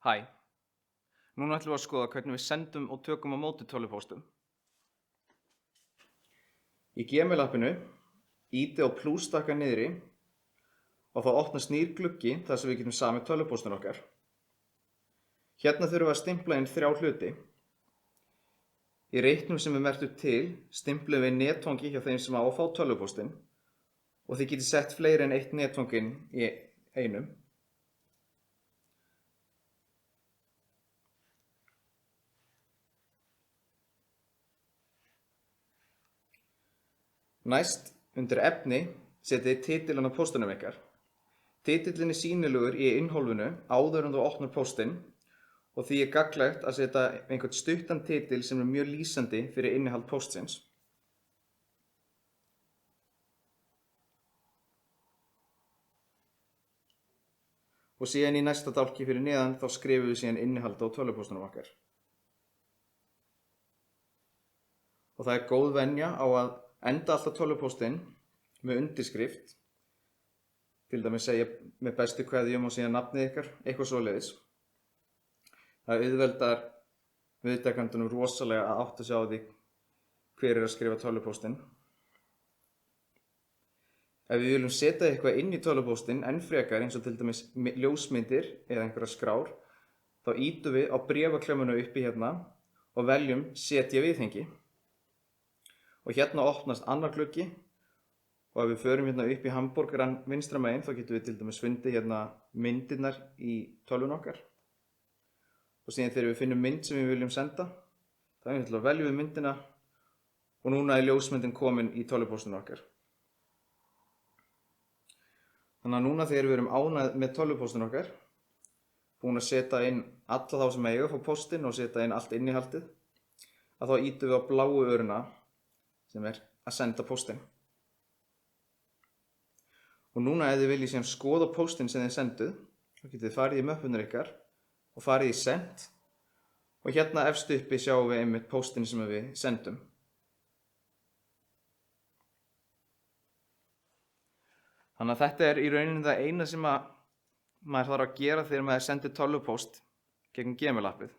Hæ, núna ætlum við að skoða hvernig við sendum og tökum á móti tölvupóstum. Í Gmail-appinu ýti á plústakka niðri og þá opnast nýr gluggi þar sem við getum samið tölvupóstinn okkar. Hérna þurfum við að stimpla inn 3 hluti. Í reitnum sem er merkt upp til stimplum við netfangi hjá þeim sem á að fá tölvupóstinn og þið getið sett fleiri en 1 netfang inn í einum. Næst, undir efni, setið titilinn á póstinum ykkar. Titillinn er sýnilegur í innhólfinu áður en þú opnar póstinn og því er gagnlegt að setja einhvern stuttan titil sem er mjög lýsandi fyrir innihald póstsins. Og síðan í næsta dálki fyrir neðan þá skrifum við síðan innihald á tölvupóstunum okkar. Og það er góð venja á að enda alltaf tölvupóstinn með undirskrift, til dæmis segja með bestu kveðjum og síðan nafnið ykkar, eitthvað svoleiðis. Það auðveldar viðtakendunum rosalega að átta sig á því hver er að skrifa tölvupóstinn. Ef við viljum setja eitthvað inn í tölvupóstinn enn frekar eins og til dæmis ljósmyndir eða einhverja skrár, þá ýtum við á bréfaklemmuna uppi hérna og veljum setja viðhengi. Og hérna opnast annar gluggi og ef við förum hérna upp í hamborgarann vinstra megin þá getum við til dæmis fundið hérna myndirnar í tölvun okkar. Og síðan þegar við finnum mynd sem við viljum senda, þá veljum við myndina og núna er ljósmyndin komin í tölvupóstinn okkar. Þannig að núna þegar við erum ánægð með tölvupóstinn okkar, búin að setja inn alla þá sem eiga að fá póstinn og setja inn allt innihaldið, að þá ýtum við á bláu öruna sem er að senda póstinn. Og núna ef þið viljið síðan skoða póstinn sem þið senduð, þá getið þið farið í möppunar ykkar og farið í send og hérna efst uppi sjáum við einmitt póstinn sem við sendum. Þannig að þetta er í rauninni það eina sem maður þarf að gera þegar maður sendir tölvupóst gegnum Gmail-appið.